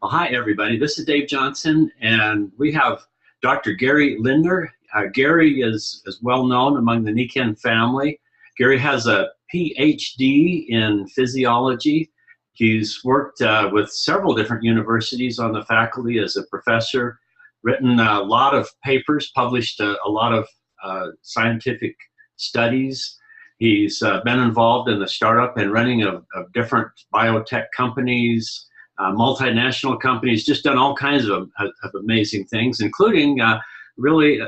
Well, hi, everybody. This is Dave Johnson, and we have Dr. Gary Lindner. Gary is well known among the Niken family. Gary has a PhD in physiology. He's worked with several different universities on the faculty as a professor, written a lot of papers, published a lot of scientific studies. He's been involved in the startup and running of different biotech companies, multinational companies, just done all kinds of amazing things, including really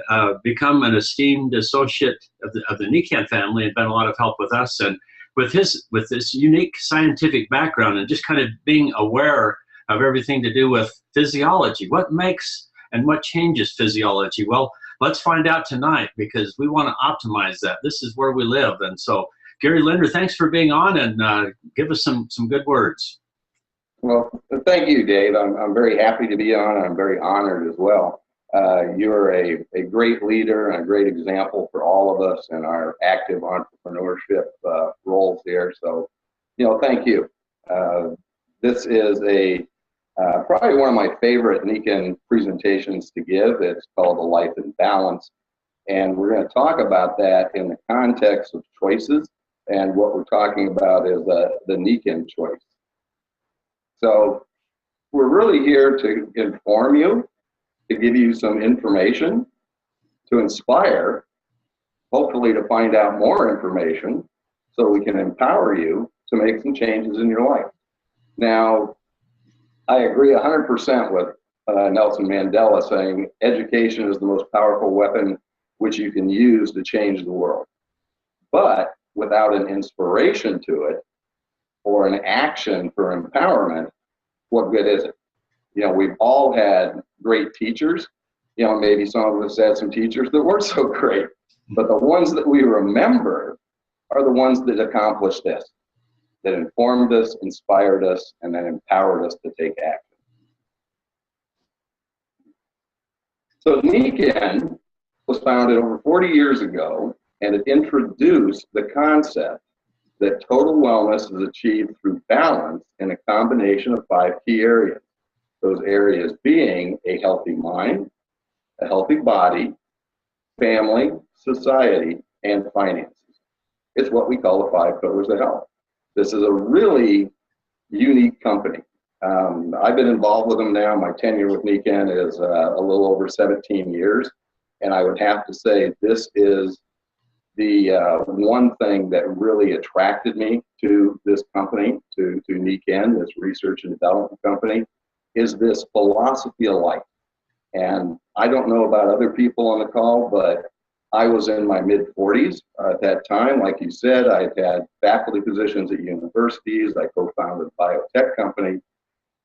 become an esteemed associate of the Niken family and been a lot of help with us. And with this unique scientific background and just kind of being aware of everything to do with physiology, what makes and what changes physiology? Well, let's find out tonight because we want to optimize that. This is where we live. And so, Gary Lindner, thanks for being on and give us some good words. Well, thank you, Dave. I'm very happy to be on. I'm very honored as well. You're a great leader and a great example for all of us in our active entrepreneurship roles here. So, thank you. This is probably one of my favorite Niken presentations to give. It's called A Life in Balance. And we're going to talk about that in the context of choices. And what we're talking about is the Niken choice. So we're really here to inform you, to give you some information, to inspire, hopefully to find out more information so we can empower you to make some changes in your life. Now, I agree 100% with Nelson Mandela saying education is the most powerful weapon which you can use to change the world. But without an inspiration to it, or an action for empowerment, what good is it? We've all had great teachers. Maybe some of us had some teachers that weren't so great, but the ones that we remember are the ones that accomplished this, that informed us, inspired us, and then empowered us to take action. So Niken was founded over 40 years ago, and it introduced the concept that total wellness is achieved through balance in a combination of 5 key areas. Those areas being a healthy mind, a healthy body, family, society, and finances. It's what we call the 5 pillars of health. This is a really unique company. I've been involved with them now. My tenure with Niken is a little over 17 years. And I would have to say this is the one thing that really attracted me to this company, to Niken, this research and development company, is this philosophy of life. And I don't know about other people on the call, but I was in my mid-40s at that time. Like you said, I had faculty positions at universities. I co-founded a biotech company.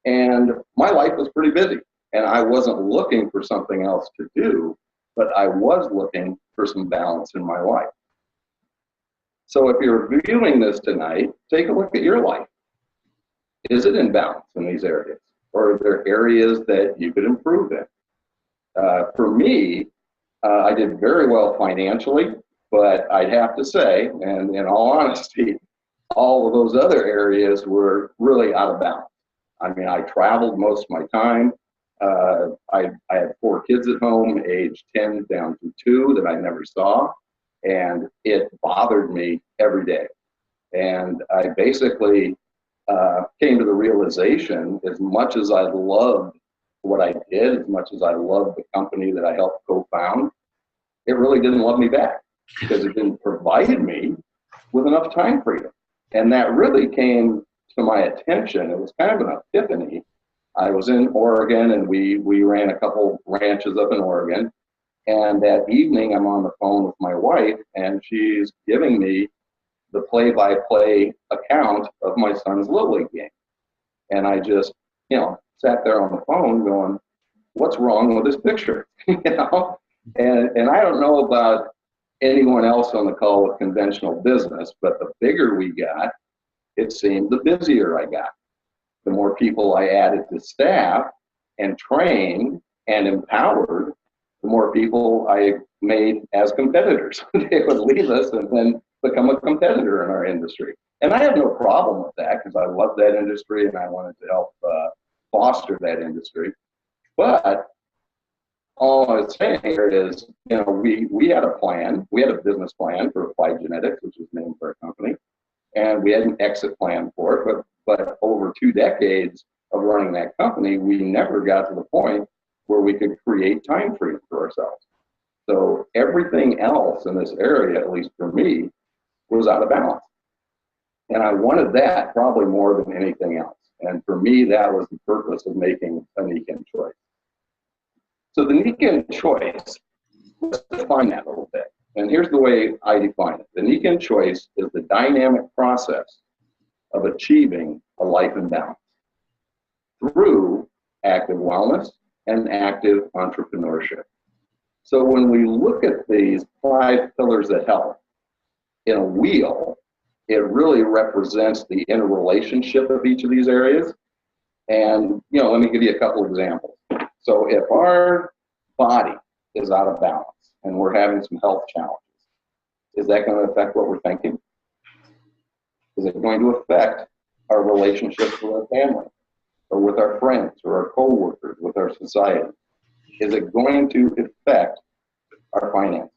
And my life was pretty busy. And I wasn't looking for something else to do, but I was looking for some balance in my life. So if you're viewing this tonight, take a look at your life. Is it in balance in these areas? Or are there areas that you could improve in? For me, I did very well financially, but I'd have to say, and in all honesty, all of those other areas were really out of balance. I mean, I traveled most of my time. I had 4 kids at home, age 10 down to 2 that I never saw. And it bothered me every day. And I basically came to the realization, as much as I loved what I did, as much as I loved the company that I helped co-found, it really didn't love me back because it didn't provide me with enough time freedom. And that really came to my attention. It was kind of an epiphany. I was in Oregon, and we ran a couple ranches up in Oregon. And that evening, I'm on the phone with my wife, and she's giving me the play-by-play account of my son's Little League game. And I just, sat there on the phone going, what's wrong with this picture? And I don't know about anyone else on the call with conventional business, but the bigger we got, it seemed the busier I got. The more people I added to staff and trained and empowered, the more people I made as competitors. They would leave us and then become a competitor in our industry. And I have no problem with that because I love that industry and I wanted to help foster that industry. But all I was saying here is, we had a plan. We had a business plan for Applied Genetics, which is the name of our company, and we had an exit plan for it. But over 2 decades of running that company, we never got to the point where we could create time freedom for ourselves. So everything else in this area, at least for me, was out of balance. And I wanted that probably more than anything else. And for me, that was the purpose of making a Niken choice. So the Niken choice, let's define that a little bit. And here's the way I define it. The Niken choice is the dynamic process of achieving a life in balance through active wellness and active entrepreneurship. So when we look at these 5 pillars of health in a wheel, it really represents the interrelationship of each of these areas. And, let me give you a couple examples. So if our body is out of balance and we're having some health challenges, is that going to affect what we're thinking? Is it going to affect our relationships with our family or with our friends or our coworkers, with our society? Is it going to affect our finances?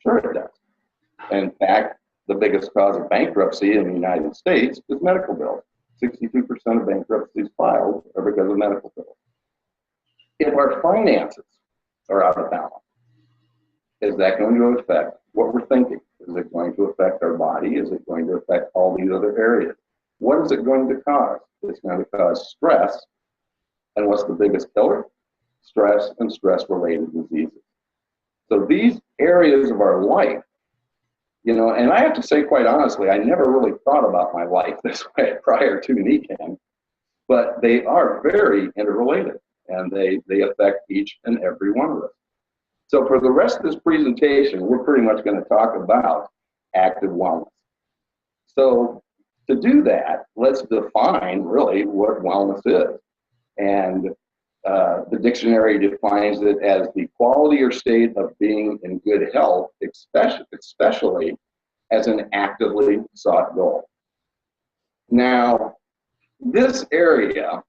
Sure it does. In fact, the biggest cause of bankruptcy in the United States is medical bills. 62% of bankruptcies filed are because of medical bills. If our finances are out of balance, is that going to affect what we're thinking? Is it going to affect our body? Is it going to affect all these other areas? What is it going to cause? It's going to cause stress. And what's the biggest killer? Stress and stress-related diseases. So these areas of our life, and I have to say, quite honestly, I never really thought about my life this way prior to Niken, but they are very interrelated, and they affect each and every one of us. So for the rest of this presentation, we're pretty much going to talk about active wellness. So to do that, let's define really what wellness is. And the dictionary defines it as the quality or state of being in good health, especially as an actively sought goal. Now, this area,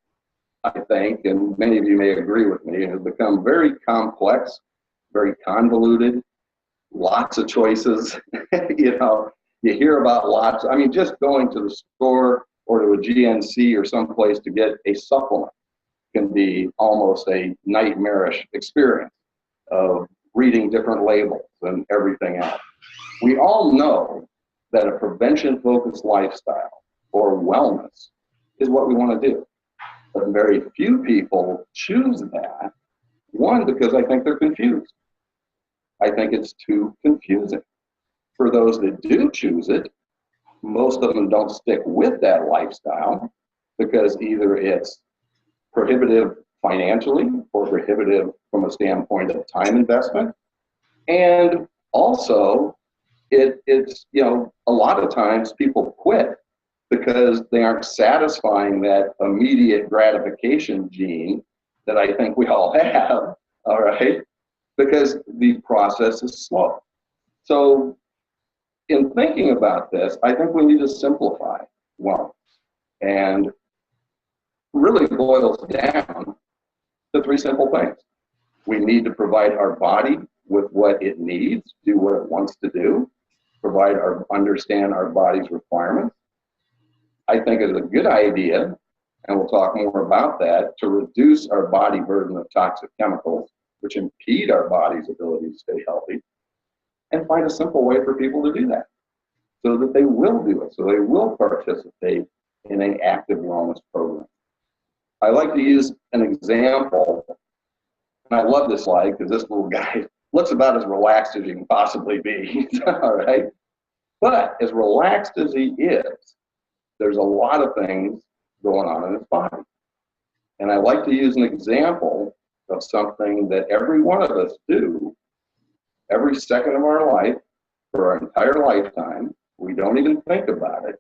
I think, and many of you may agree with me, has become very complex, very convoluted, lots of choices. You hear about lots. I mean, just going to the store or to a GNC or someplace to get a supplement can be almost a nightmarish experience of reading different labels and everything else. We all know that a prevention-focused lifestyle or wellness is what we want to do. But very few people choose that. One, because I think they're confused. I think it's too confusing. For those that do choose it, most of them don't stick with that lifestyle because either it's prohibitive financially or prohibitive from a standpoint of time investment. And also, it's a lot of times people quit because they aren't satisfying that immediate gratification gene that I think we all have, all right, because the process is slow. So in thinking about this, I think we need to simplify wellness, and really boils down to 3 simple things. We need to provide our body with what it needs, do what it wants to do, understand our body's requirements. I think it's a good idea, and we'll talk more about that, to reduce our body burden of toxic chemicals, which impede our body's ability to stay healthy, and find a simple way for people to do that so that they will do it, so they will participate in an active wellness program. I like to use an example, and I love this slide because this little guy looks about as relaxed as you can possibly be, all right? But as relaxed as he is, there's a lot of things going on in his body. And I like to use an example of something that every one of us do every second of our life for our entire lifetime. We don't even think about it.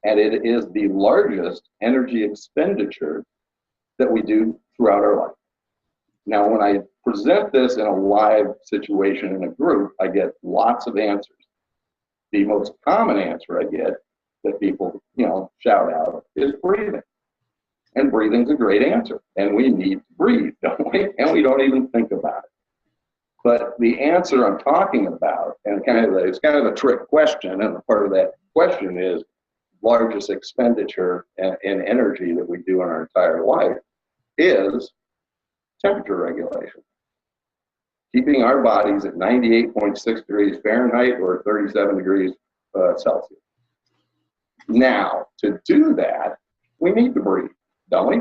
And it is the largest energy expenditure that we do throughout our life. Now, when I present this in a live situation in a group, I get lots of answers. The most common answer I get that people, shout out is breathing. And breathing's a great answer. And we need to breathe, don't we? And we don't even think about it. But the answer I'm talking about, and it's kind of a trick question, and part of that question is largest expenditure in energy that we do in our entire life is temperature regulation. Keeping our bodies at 98.6 degrees Fahrenheit or 37 degrees Celsius. Now, to do that, we need to breathe, don't we?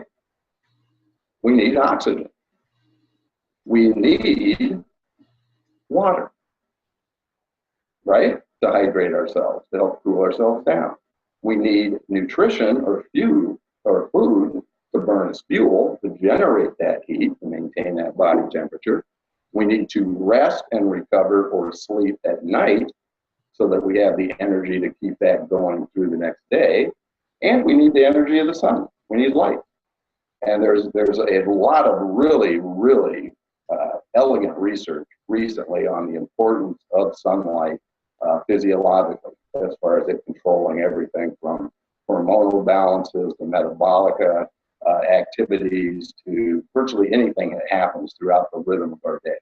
We need oxygen. We need water, right? To hydrate ourselves, to help cool ourselves down. We need nutrition or food to burn as fuel, to generate that heat, to maintain that body temperature. We need to rest and recover or sleep at night so that we have the energy to keep that going through the next day. And we need the energy of the sun. We need light. And there's a lot of really, really elegant research recently on the importance of sunlight physiologically, as far as it controlling everything from hormonal balances to metabolic activities to virtually anything that happens throughout the rhythm of our day.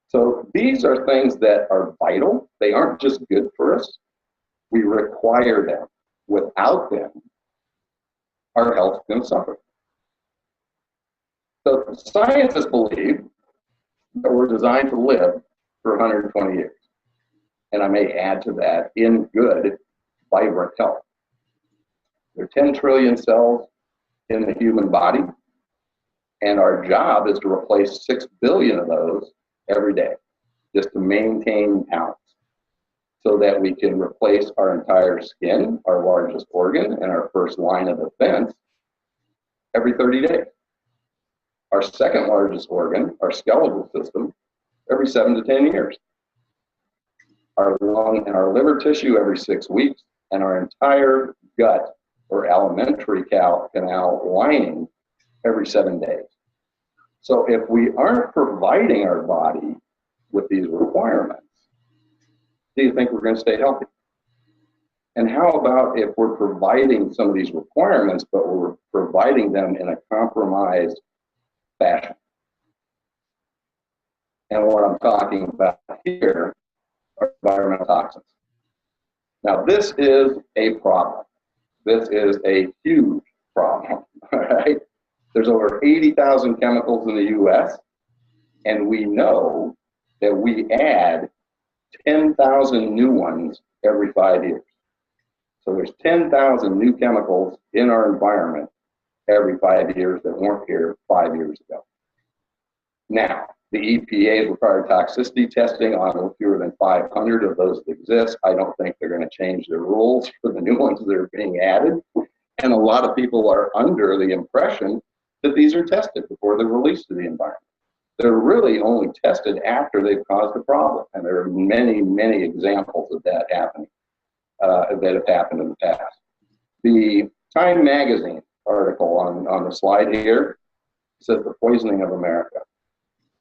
So these are things that are vital. They aren't just good for us. We require them. Without them, our health is going to suffer. So scientists believe that we're designed to live for 120 years. And I may add to that, in good, vibrant health. There are 10 trillion cells in the human body, and our job is to replace 6 billion of those every day, just to maintain balance, so that we can replace our entire skin, our largest organ, and our first line of defense every 30 days. Our second largest organ, our skeletal system, every 7 to 10 years. Our lung and our liver tissue every 6 weeks, and our entire gut or alimentary canal lining every 7 days. So if we aren't providing our body with these requirements, do you think we're going to stay healthy? And how about if we're providing some of these requirements, but we're providing them in a compromised fashion? And what I'm talking about here are environmental toxins. Now, this is a problem. This is a huge problem, all right? There's over 80,000 chemicals in the US, and we know that we add 10,000 new ones every 5 years. So there's 10,000 new chemicals in our environment every 5 years that weren't here 5 years ago. Now, the EPA has required toxicity testing on fewer than 500 of those that exist. I don't think they're going to change their rules for the new ones that are being added. And a lot of people are under the impression that these are tested before they're released to the environment. They're really only tested after they've caused a problem. And there are many, many examples of that happening, that have happened in the past. The Time magazine article on the slide here says The Poisoning of America.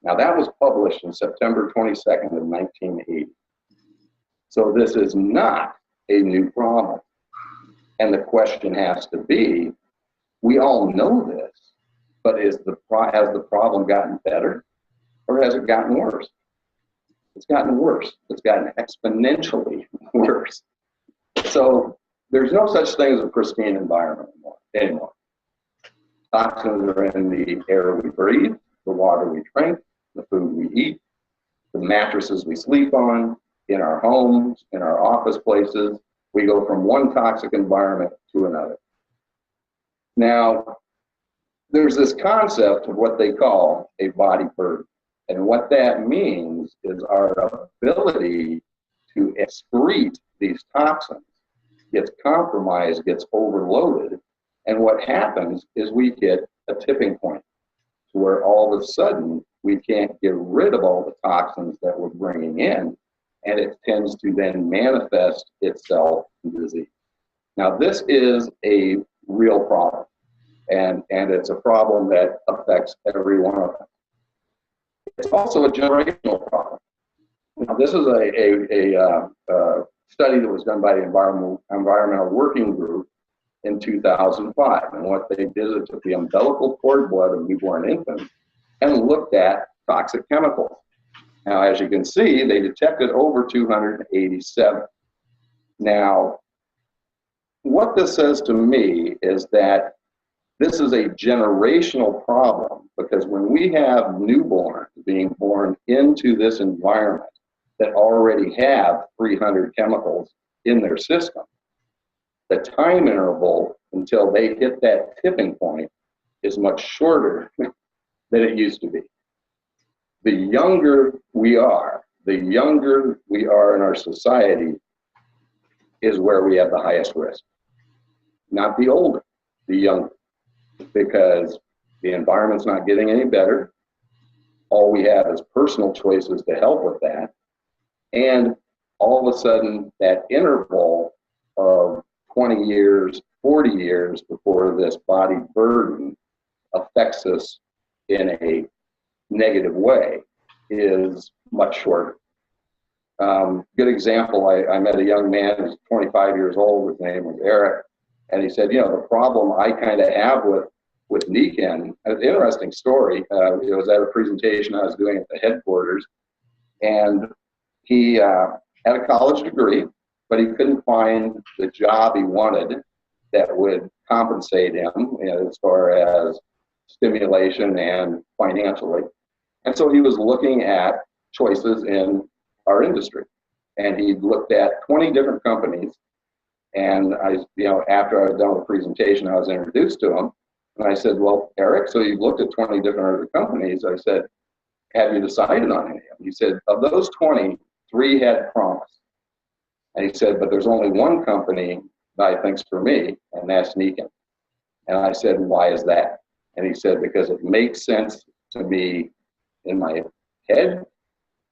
Now that was published on September 22nd of 1980. So this is not a new problem. And the question has to be, we all know this, but has the problem gotten better or has it gotten worse? It's gotten worse. It's gotten exponentially worse. So there's no such thing as a pristine environment anymore. Toxins are in the air we breathe, the water we drink, the food we eat, the mattresses we sleep on, in our homes, in our office places. We go from one toxic environment to another. Now, there's this concept of what they call a body burden. And what that means is our ability to excrete these toxins gets compromised, gets overloaded. And what happens is we hit a tipping point where all of a sudden we can't get rid of all the toxins that we're bringing in, and it tends to then manifest itself in disease. Now, this is a real problem, and it's a problem that affects every one of us. It's also a generational problem. Now, this is a study that was done by the Environmental Working Group in 2005. And what they did is took the umbilical cord blood of newborn infants and looked at toxic chemicals. Now, as you can see, they detected over 287. Now, what this says to me is that this is a generational problem, because when we have newborns being born into this environment that already have 300 chemicals in their system, the time interval until they hit that tipping point is much shorter than it used to be. The younger we are in our society is where we have the highest risk. Not the older, the younger, because the environment's not getting any better. All we have is personal choices to help with that. And all of a sudden, that interval of 20 years, 40 years before this body burden affects us in a negative way is much shorter. Good example, I met a young man who's 25 years old. His name was Eric. And he said, the problem I kind of have with Niken, an interesting story. It was at a presentation I was doing at the headquarters. And he had a college degree, but he couldn't find the job he wanted that would compensate him as far as stimulation and financially. And so he was looking at choices in our industry. And he looked at 20 different companies. And after I was done with the presentation, I was introduced to him. And I said, well, Eric, so you've looked at 20 different other companies. I said, have you decided on any of them? He said, of those 20, 3 had promise. And he said, but there's only one company that I think's for me, and that's Niken. And I said, why is that? And he said, because it makes sense to me in my head,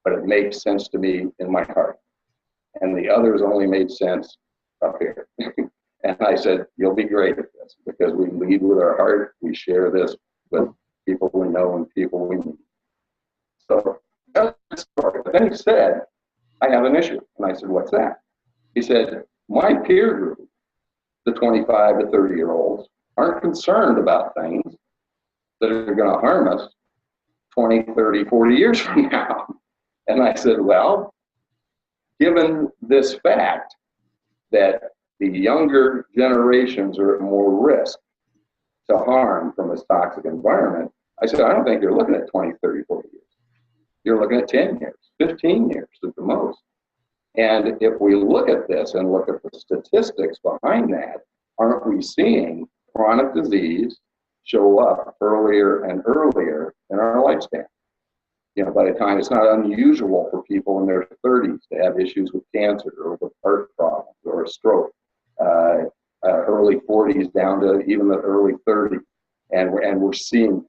but it makes sense to me in my heart. And the others only made sense up here. And I said, you'll be great at this, because we lead with our heart. We share this with people we know and people we meet. So that's the story. But then he said, I have an issue. And I said, what's that? He said, my peer group, the 25 to 30-year-olds, aren't concerned about things that are going to harm us 20, 30, 40 years from now. And I said, well, given this fact that the younger generations are at more risk to harm from this toxic environment, I said, I don't think you're looking at 20, 30, 40 years. You're looking at 10 years, 15 years at the most. And if we look at this and look at the statistics behind that, aren't we seeing chronic disease show up earlier and earlier in our lifespan? By the time, it's not unusual for people in their 30s to have issues with cancer or with heart problems or a stroke. Early 40s down to even the early 30s, and we're seeing.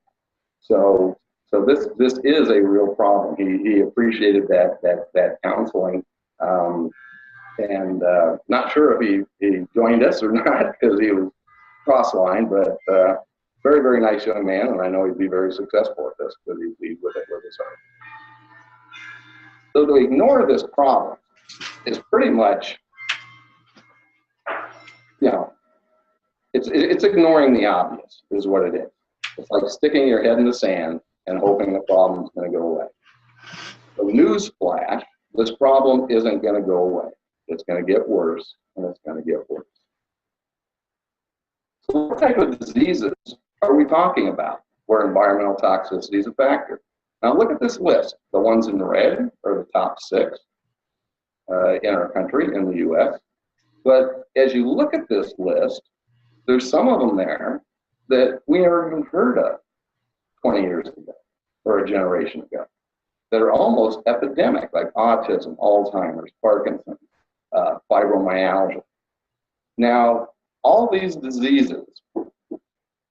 So this is a real problem. He appreciated that counseling, and not sure if he joined us or not, because he was cross-line, but very, very nice young man, and I know he'd be very successful at this, because he'd lead with it with his heart. So to ignore this problem is pretty much, it's ignoring the obvious, is what it is. It's like sticking your head in the sand and hoping the problem's going to go away. So newsflash, this problem isn't going to go away. It's going to get worse, and it's going to get worse. So what type of diseases are we talking about where environmental toxicity is a factor? Now look at this list. The ones in red are the top 6 in our country, in the U.S. But as you look at this list, there's some of them there that we never even heard of 20 years ago or a generation ago, that are almost epidemic, like autism, Alzheimer's, Parkinson's, fibromyalgia. Now, all these diseases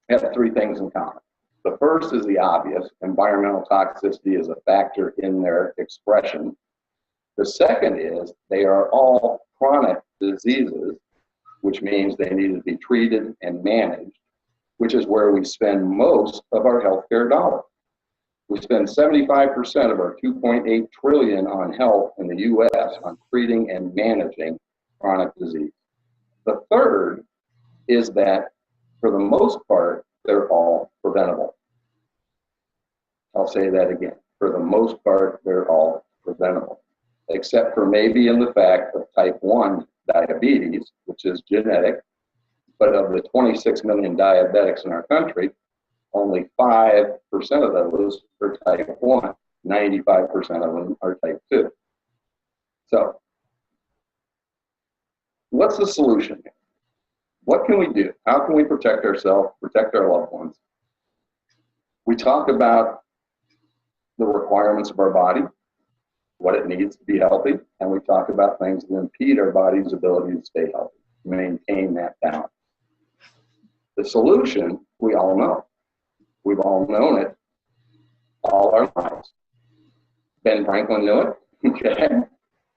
have 3 things in common. The first is the obvious. Environmental toxicity is a factor in their expression. The second is they are all chronic diseases, which means they need to be treated and managed, which is where we spend most of our healthcare dollars. We spend 75% of our $2.8 trillion on health in the U.S. on treating and managing chronic disease. The third is that for the most part, they're all preventable. I'll say that again. For the most part, they're all preventable, except for maybe in the fact of type 1 diabetes, which is genetic. But of the 26 million diabetics in our country, only 5% of those are type 1. 95% of them are type 2. So, what's the solution here? What can we do? How can we protect ourselves, protect our loved ones? We talk about the requirements of our body, what it needs to be healthy, and we talk about things that impede our body's ability to stay healthy, maintain that balance. The solution, we all know. We've all known it all our lives. Ben Franklin knew it. Okay.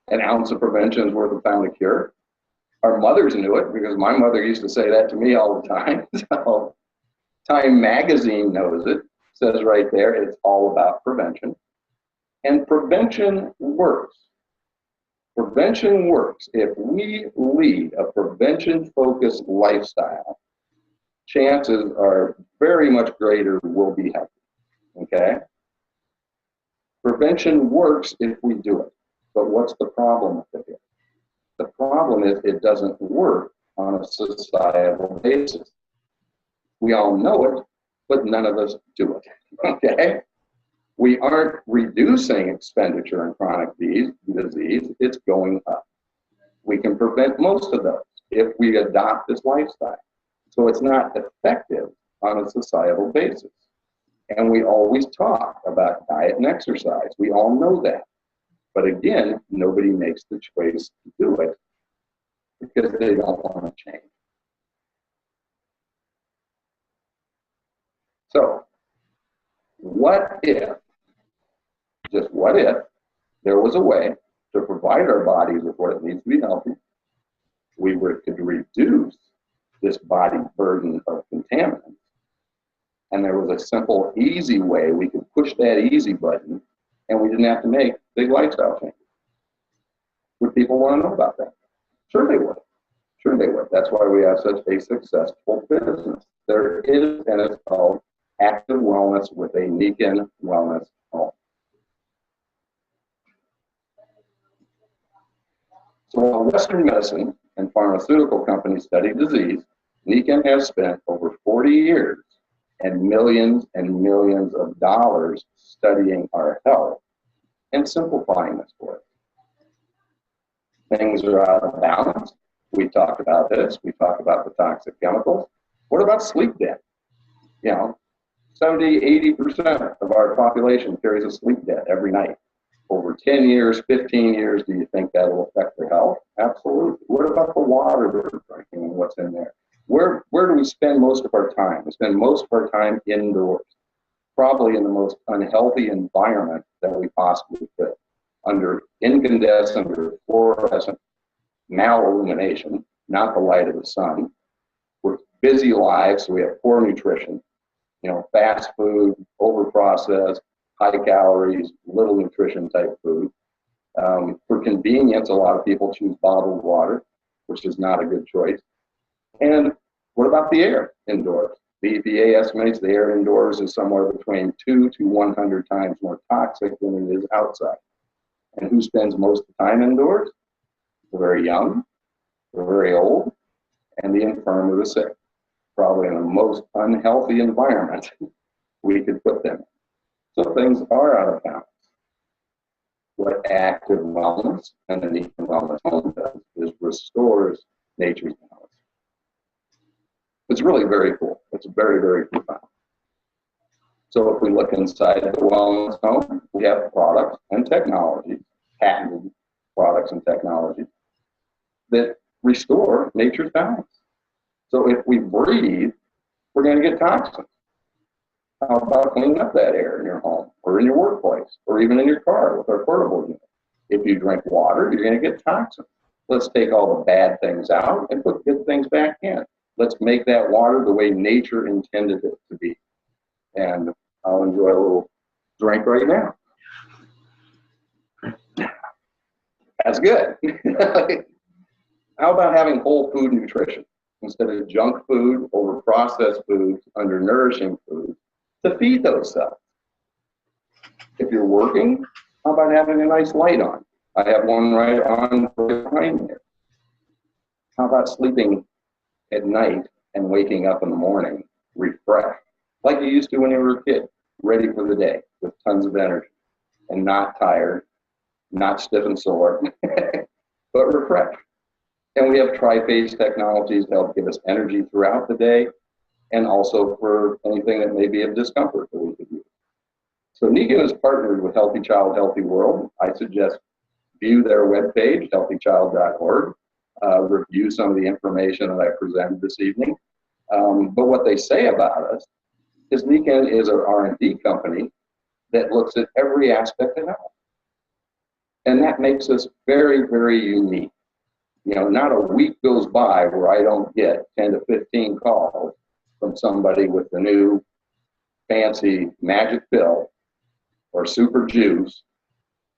An ounce of prevention is worth a pound of cure. Our mothers knew it because my mother used to say that to me all the time. So Time Magazine knows it. Says right there, it's all about prevention. And prevention works. Prevention works. If we lead a prevention-focused lifestyle, chances are very much greater we'll be healthy. Okay? Prevention works if we do it. But what's the problem with it here? The problem is it doesn't work on a societal basis. We all know it, but none of us do it. Okay? We aren't reducing expenditure in chronic disease, it's going up. We can prevent most of those if we adopt this lifestyle. So it's not effective on a societal basis. And we always talk about diet and exercise. We all know that. But again, nobody makes the choice to do it because they don't want to change. So, what if, just what if, there was a way to provide our bodies with what it needs to be healthy? We could reduce this body burden of contaminants. And there was a simple, easy way we could push that easy button and we didn't have to make big lifestyle changes. Would people want to know about that? Sure they would. Sure they would. That's why we have such a successful business. There is, and it's called Active Wellness with a Nikken Wellness Home. So while Western medicine and pharmaceutical companies study disease, Nikken has spent over 40 years and millions of dollars studying our health and simplifying this for us. Things are out of balance. We talk about this. We talk about the toxic chemicals. What about sleep debt? 70, 80% of our population carries a sleep debt every night. Over 10 years, 15 years, do you think that will affect their health? Absolutely. What about the water that we're drinking and what's in there? Where do we spend most of our time? We spend most of our time indoors, probably in the most unhealthy environment that we possibly could, under incandescent or fluorescent malillumination, not the light of the sun. We're busy lives, so we have poor nutrition, fast food, over-processed, high calories, little nutrition type food. For convenience, a lot of people choose bottled water, which is not a good choice. And what about the air indoors? The EPA estimates the air indoors is somewhere between 2 to 100 times more toxic than it is outside. And who spends most of the time indoors? The very young, the very old, and the infirm or the sick. Probably in the most unhealthy environment we could put them in. So things are out of balance. What Active Wellness and the Nikken Wellness Home does is restores nature's balance. It's really very cool. It's very, very profound. So if we look inside the Wellness Home, we have products and technologies, patented products and technologies that restore nature's balance. So if we breathe, we're going to get toxins. How about cleaning up that air in your home or in your workplace or even in your car with our portable unit? If you drink water, you're going to get toxins. Let's take all the bad things out and put good things back in. Let's make that water the way nature intended it to be. And I'll enjoy a little drink right now. That's good. How about having whole food nutrition? instead of junk food, over processed foods, undernourishing foods, to feed those cells. If you're working, how about having a nice light on? I have one right on behind me. How about sleeping at night and waking up in the morning refreshed, like you used to when you were a kid, ready for the day with tons of energy and not tired, not stiff and sore, but refreshed. And we have triphase technologies to help give us energy throughout the day and also for anything that may be of discomfort that we could use. So Niken has partnered with Healthy Child, Healthy World. I suggest view their webpage, healthychild.org, review some of the information that I presented this evening. But what they say about us is Niken is an R&D company that looks at every aspect of health. And that makes us very, very unique. You know, not a week goes by where I don't get 10 to 15 calls from somebody with the new fancy magic pill or super juice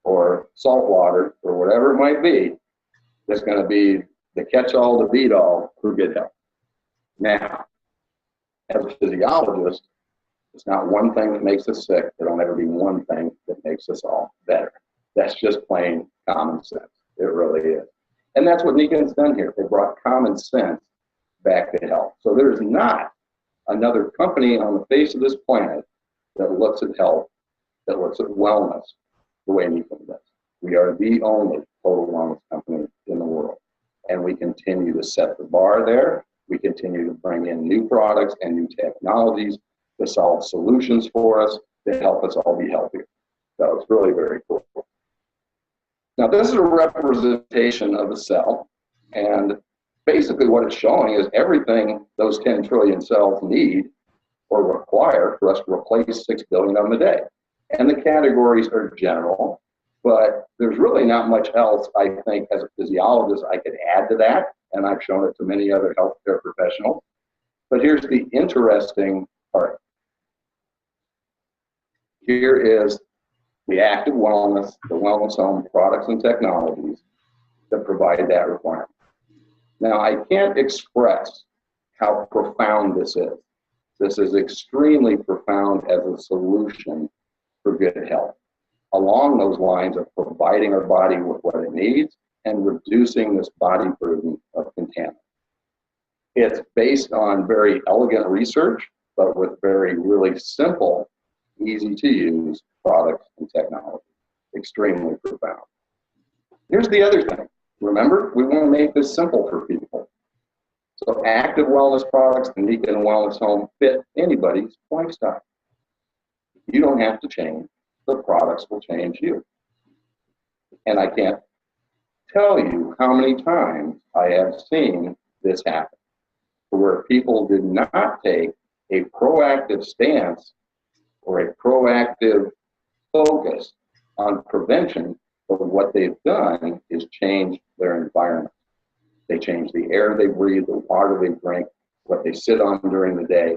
or salt water or whatever it might be that's going to be the catch-all, the beat-all for good health. Now, as a physiologist, it's not one thing that makes us sick. There'll never be one thing that makes us all better. That's just plain common sense. It really is. And that's what Niken's done here. They brought common sense back to health. So there's not another company on the face of this planet that looks at health, that looks at wellness the way Niken does. We are the only total wellness company in the world. And we continue to set the bar there. We continue to bring in new products and new technologies to solve solutions for us to help us all be healthier. So it's really very cool. Now, this is a representation of a cell, and basically what it's showing is everything those 10 trillion cells need or require for us to replace 6 billion of them a day. And the categories are general, but there's really not much else, I think, as a physiologist, I could add to that, and I've shown it to many other healthcare professionals. But here's the interesting part. Here is the active wellness, the wellness home products and technologies that provide that requirement. Now, I can't express how profound this is. This is extremely profound as a solution for good health, along those lines of providing our body with what it needs and reducing this body burden of contaminants. It's based on very elegant research, but with very really simple, easy to use products and technology. Extremely profound. Here's the other thing. Remember, we want to make this simple for people. So active wellness products and Niken Wellness Home fit anybody's lifestyle. You don't have to change. The products will change you. And I can't tell you how many times I have seen this happen, where people did not take a proactive stance or a proactive focus on prevention, but what they've done is change their environment. They change the air they breathe, the water they drink, what they sit on during the day,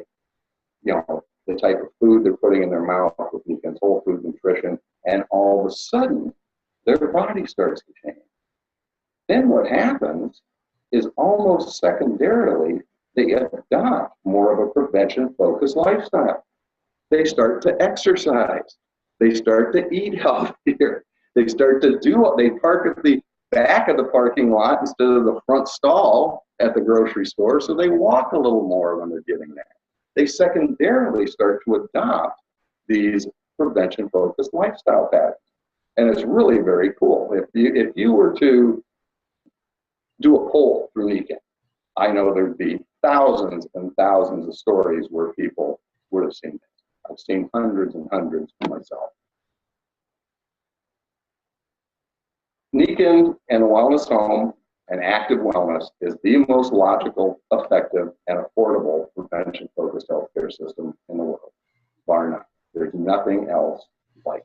you know, the type of food they're putting in their mouth with Niken's whole food nutrition, and all of a sudden, their body starts to change. Then what happens is almost secondarily, they adopt more of a prevention-focused lifestyle. They start to exercise. They start to eat healthier. They start to do what they park at the back of the parking lot instead of the front stall at the grocery store, so they walk a little more when they're getting there. They secondarily start to adopt these prevention-focused lifestyle patterns. And it's really very cool. If you were to do a poll through Niken, I know there'd be thousands and thousands of stories where people would have seen this. I've seen hundreds and hundreds for myself. Niken and Wellness Home and Active Wellness is the most logical, effective, and affordable prevention-focused healthcare system in the world, bar none. There's nothing else like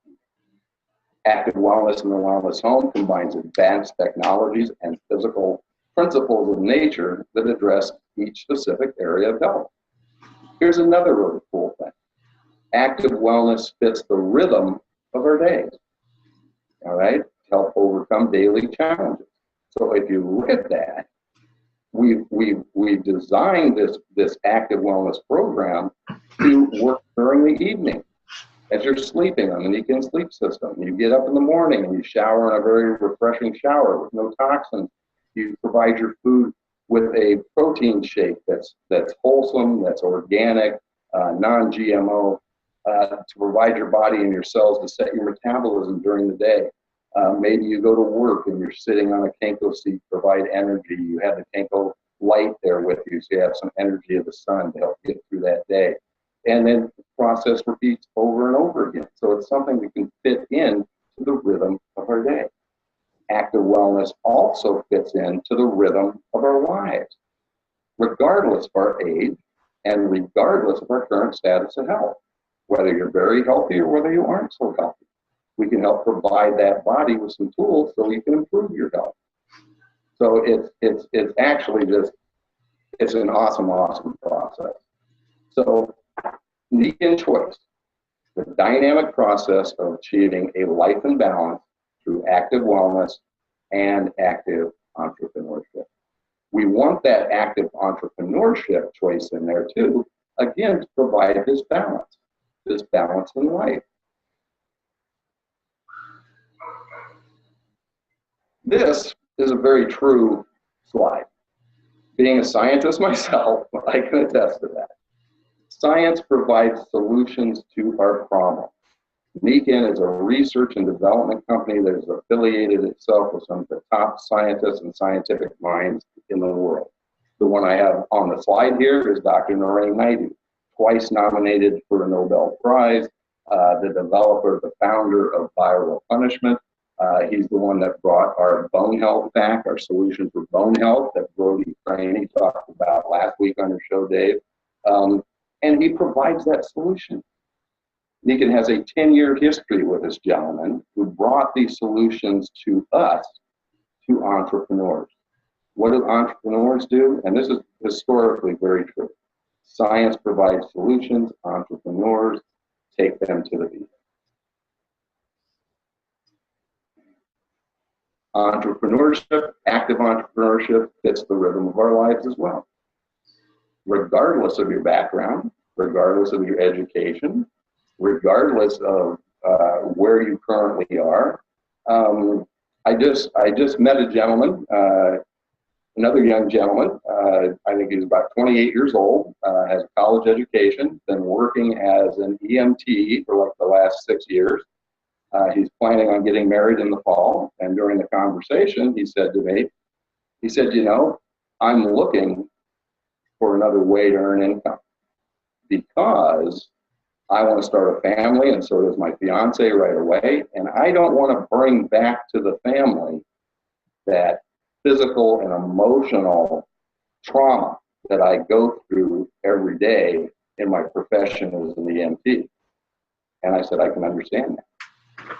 it. Active Wellness in the Wellness Home combines advanced technologies and physical principles of nature that address each specific area of health. Here's another really cool thing. Active Wellness fits the rhythm of our days, all right, to help overcome daily challenges. So if you look at that, we've designed this active wellness program to work during the evening as you're sleeping on the Nikken sleep system. You get up in the morning and you shower in a very refreshing shower with no toxins. You provide your food with a protein shake that's wholesome, that's organic, non-GMO, to provide your body and your cells to set your metabolism during the day. Maybe you go to work and you're sitting on a Kenko seat, provide energy. You have the Kenko light there with you, so you have some energy of the sun to help get through that day. And then the process repeats over and over again. So it's something that can fit in to the rhythm of our day. Active wellness also fits into the rhythm of our lives, regardless of our age and regardless of our current status of health. Whether you're very healthy or whether you aren't so healthy, we can help provide that body with some tools so you can improve your health. So it's actually just, it's an awesome process. So Nikken Choice, the dynamic process of achieving a life in balance through active wellness and active entrepreneurship. We want that active entrepreneurship choice in there too, again, to provide this balance in life. This is a very true slide. Being a scientist myself, I can attest to that. Science provides solutions to our problems. Nikken is a research and development company that has affiliated itself with some of the top scientists and scientific minds in the world. The one I have on the slide here is Dr. Narayana Naidu, twice nominated for a Nobel Prize, the developer, the founder of viral punishment. He's the one that brought our bone health back, our solution for bone health that Brody Franey talked about last week on your show, Dave. And he provides that solution. Nikken has a 10-year history with this gentleman who brought these solutions to us, to entrepreneurs. What do entrepreneurs do? And this is historically very true. Science provides solutions, entrepreneurs take them to the beat. Entrepreneurship, active entrepreneurship fits the rhythm of our lives as well. Regardless of your background, regardless of your education, regardless of where you currently are. I just met a gentleman, another young gentleman, I think he's about 28 years old, has a college education, been working as an EMT for like the last 6 years. He's planning on getting married in the fall, and during the conversation, he said to me, he said, you know, I'm looking for another way to earn income because I want to start a family, and so does my fiance right away, and I don't want to bring back to the family that physical and emotional trauma that I go through every day in my profession as an EMT. And I said, I can understand that.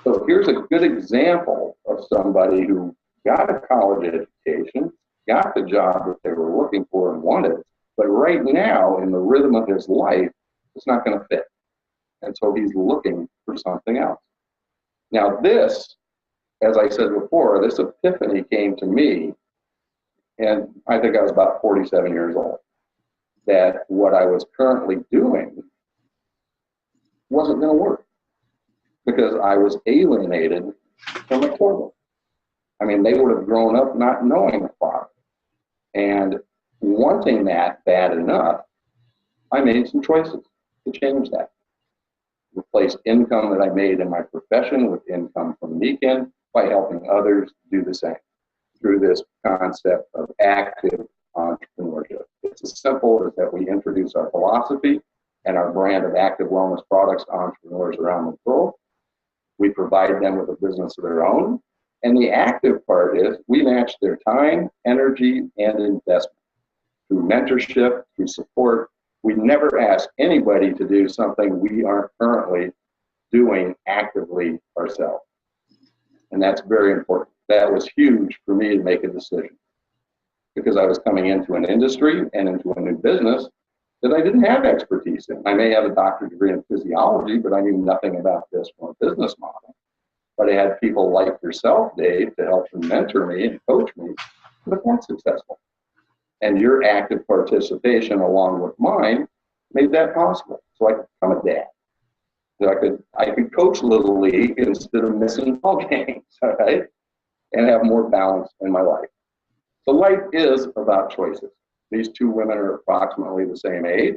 So here's a good example of somebody who got a college education, got the job that they were looking for and wanted, but right now in the rhythm of his life, it's not going to fit. And so he's looking for something else. Now this, as I said before, this epiphany came to me, and I think I was about 47 years old, that what I was currently doing wasn't going to work because I was alienated from a children. I mean, they would have grown up not knowing a father. And wanting that bad enough, I made some choices to change that. Replaced income that I made in my profession with income from Nikken by helping others do the same through this concept of active entrepreneurship. It's as simple as that we introduce our philosophy and our brand of active wellness products to entrepreneurs around the world. We provide them with a business of their own. And the active part is we match their time, energy, and investment through mentorship, through support. We never ask anybody to do something we aren't currently doing actively ourselves. And that's very important. That was huge for me to make a decision because I was coming into an industry and into a new business that I didn't have expertise in. I may have a doctorate degree in physiology, but I knew nothing about this from a business model. But I had people like yourself, Dave, to help mentor me and coach me to become successful. And your active participation along with mine made that possible. So I could become a dad. So I could coach Little League instead of missing ball games, all right? And have more balance in my life. So life is about choices. These two women are approximately the same age.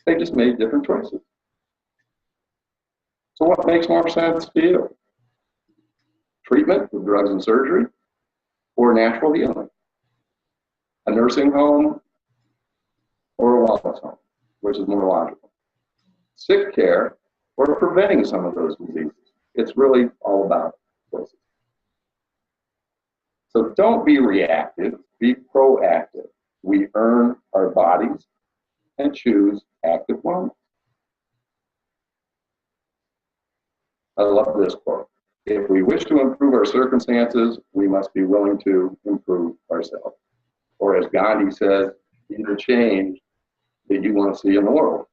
They just made different choices. So what makes more sense to you? Treatment with drugs and surgery or natural healing? A nursing home or a wellness home, which is more logical? Sick care or preventing some of those diseases? It's really all about choices. So don't be reactive, be proactive. We earn our bodies and choose active wellness. I love this quote. If we wish to improve our circumstances, we must be willing to improve ourselves. Or as Gandhi says, be the change that you want to see in the world.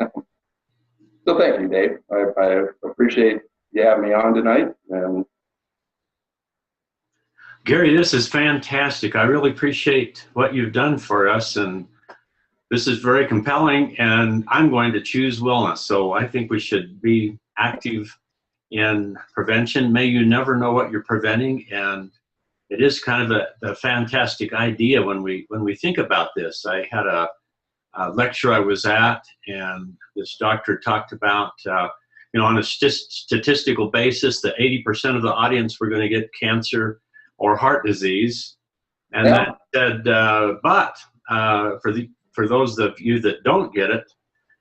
So thank you, Dave. I appreciate you having me on tonight. And Gary, this is fantastic. I really appreciate what you've done for us, and this is very compelling, and I'm going to choose wellness. So I think we should be active in prevention. May you never know what you're preventing, and it is kind of a fantastic idea when we think about this. I had a lecture I was at, and this doctor talked about, on a statistical basis, that 80% of the audience were going to get cancer or heart disease, and yeah. that said, but for those of you that don't get it,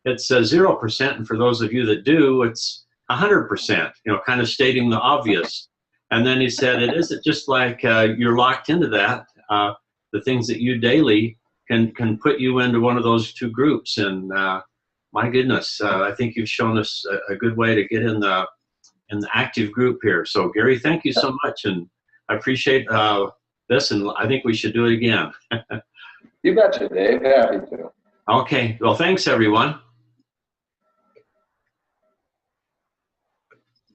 it's 0%, and for those of you that do, it's 100%. Kind of stating the obvious. And then he said, it isn't just like you're locked into that. The things that you daily can put you into one of those two groups. And my goodness, I think you've shown us a good way to get in the active group here. So Gary, thank you so much, and I appreciate this, and I think we should do it again. You betcha, Dave. Happy to. Okay. Well, thanks, everyone.